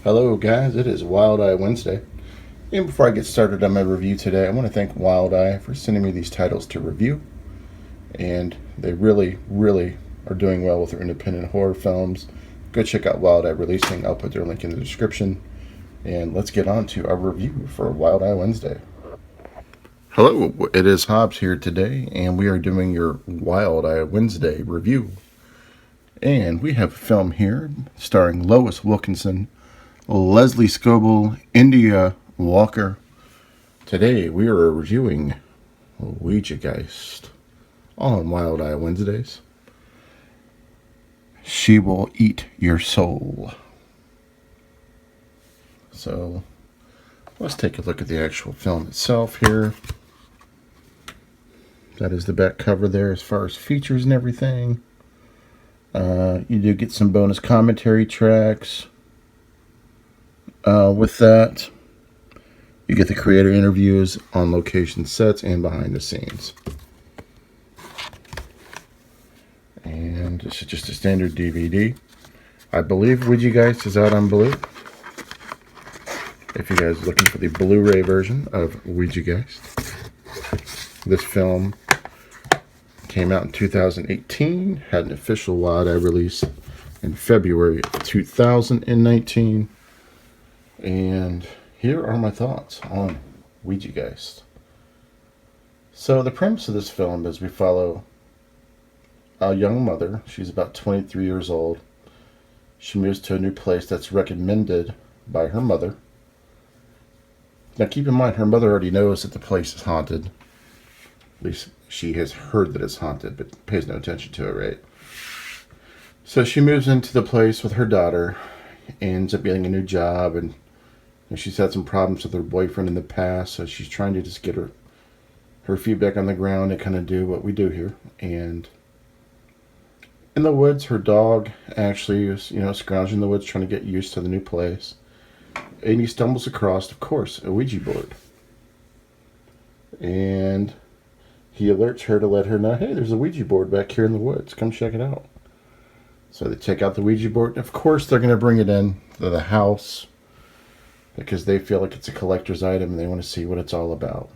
Hello guys, it is Wild Eye Wednesday. And before I get started on my review today, I want to thank Wild Eye for sending me these titles to review. And they really are doing well with their independent horror films. Go check out Wild Eye Releasing. I'll put their link in the description. And let's get on to our review for Wild Eye Wednesday. Hello, it is Hobbs here today, and we are doing your Wild Eye Wednesday review. And we have a film here starring Lois Wilkinson, Leslie Scoble, India Walker. Today we are reviewing Quijageist on Wild Eye Wednesdays. She will eat your soul. So let's take a look at the actual film itself here. That is the back cover there as far as features and everything. You do get some bonus commentary tracks. With that, you get the creator interviews on location sets and behind the scenes. And this is just a standard DVD. I believe Quijageist is out on Blu. If you guys are looking for the Blu-ray version of Quijageist. This film came out in 2018, had an official Wild Eye release in February of 2019. And here are my thoughts on Quijageist. So the premise of this film is we follow a young mother. She's about 23 years old. She moves to a new place that's recommended by her mother. Now keep in mind, her mother already knows that the place is haunted. At least she has heard that it's haunted, but pays no attention to it, right? So she moves into the place with her daughter, ends up getting a new job, and she's had some problems with her boyfriend in the past, so she's trying to just get her feet back on the ground and kind of do what we do here. And in the woods, her dog actually is, scrounging in the woods trying to get used to the new place. And he stumbles across, of course, a Ouija board. And he alerts her to let her know, hey, there's a Ouija board back here in the woods. Come check it out. So they take out the Ouija board. And of course, they're going to bring it in to the house because they feel like it's a collector's item and they want to see what it's all about.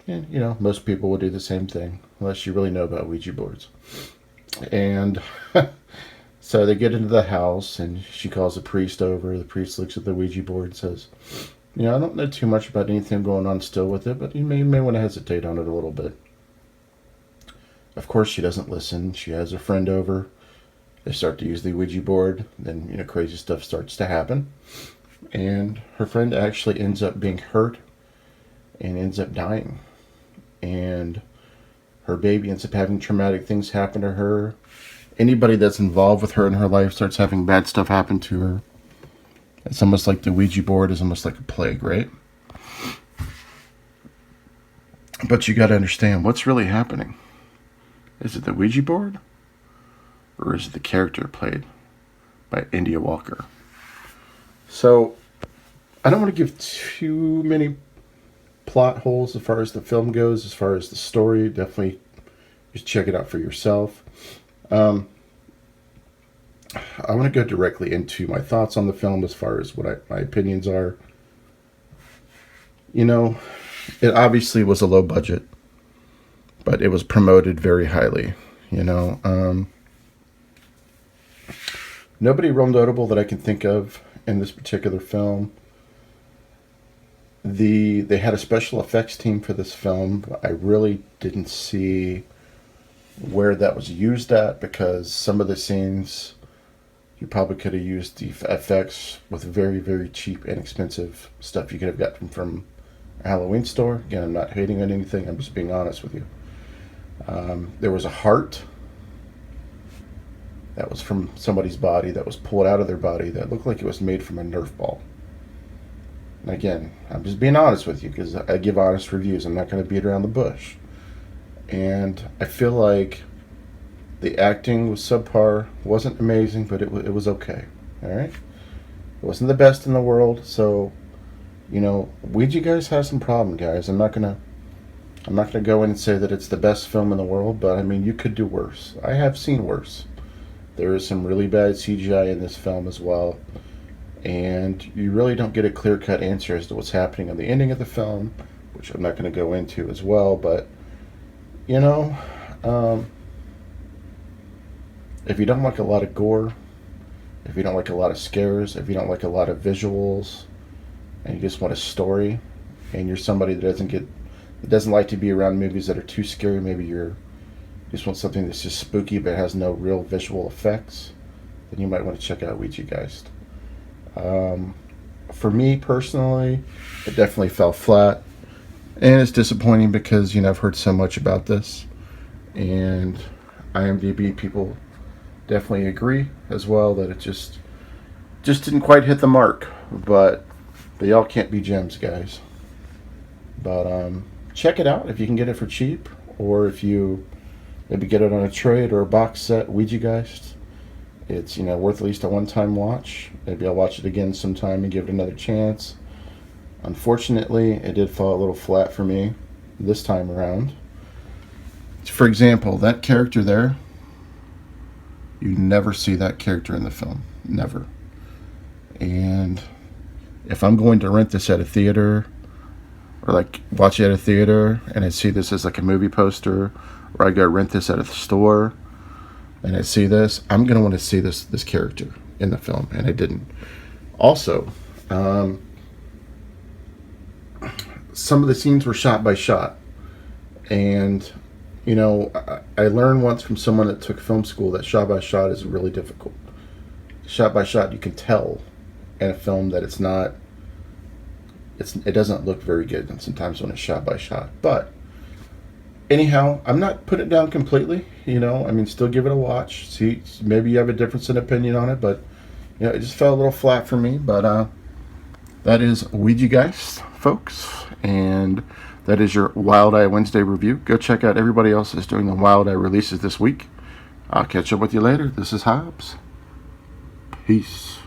And, most people will do the same thing, unless you really know about Ouija boards. And so they get into the house, and she calls the priest over. The priest looks at the Ouija board and says, I don't know too much about anything going on still with it, but you may want to hesitate on it a little bit. Of course, she doesn't listen. She has a friend over. They start to use the Ouija board. Then, crazy stuff starts to happen. And her friend actually ends up being hurt and ends up dying. And her baby ends up having traumatic things happen to her. Anybody that's involved with her in her life starts having bad stuff happen to her. It's almost like the Ouija board is almost like a plague, right? But you got to understand what's really happening. Is it the Ouija board? Or is it the character played by India Walker? So, I don't want to give too many plot holes as far as the film goes, as far as the story. Definitely just check it out for yourself. I want to go directly into my thoughts on the film as far as what my opinions are. It obviously was a low budget, but it was promoted very highly. Nobody real notable that I can think of in this particular film. They had a special effects team for this film, but I really didn't see where that was used at, because some of the scenes you probably could have used the effects with very, very cheap, inexpensive stuff you could have gotten from a Halloween store. Again, I'm not hating on anything. I'm just being honest with you. There was a heart that was from somebody's body that was pulled out of their body that looked like it was made from a Nerf ball. And again, I'm just being honest with you because I give honest reviews. I'm not going to beat around the bush. And I feel like the acting was subpar, wasn't amazing, but it was okay. All right, it wasn't the best in the world. So, Quijageist has some problem, guys. I'm not gonna go in and say that it's the best film in the world, but I mean, you could do worse. I have seen worse. There is some really bad CGI in this film as well. and you really don't get a clear-cut answer as to what's happening on the ending of the film, which I'm not going to go into as well. But you know, if you don't like a lot of gore, if you don't like a lot of scares, if you don't like a lot of visuals, and you just want a story, and you're somebody that doesn't like to be around movies that are too scary, maybe you just want something that's just spooky but has no real visual effects, then you might want to check out Quijageist. For me personally, it definitely fell flat, and it's disappointing because I've heard so much about this, and IMDb people definitely agree as well that it just didn't quite hit the mark. But they all can't be gems, guys. But check it out if you can get it for cheap, or if you maybe get it on a trade or a box set. Quijageist. It's worth at least a one-time watch. Maybe I'll watch it again sometime and give it another chance. Unfortunately, it did fall a little flat for me this time around. For example, that character there, you never see that character in the film. Never. And if I'm going to rent this at a theater, or like watch it at a theater, and I see this as like a movie poster, or I go rent this at a store, and I see this, I'm going to want to see this character in the film, and I didn't. Also, some of the scenes were shot by shot, and I learned once from someone that took film school that shot by shot is really difficult. Shot by shot, you can tell in a film that it doesn't look very good, and sometimes when it's shot by shot. But anyhow, I'm not putting it down completely. Still give it a watch. See, maybe you have a difference in opinion on it, but it just fell a little flat for me. But that is Quijageist, folks, and that is your Wild Eye Wednesday review. Go check out everybody else that's doing the Wild Eye releases this week. I'll catch up with you later. This is Hobbs. Peace.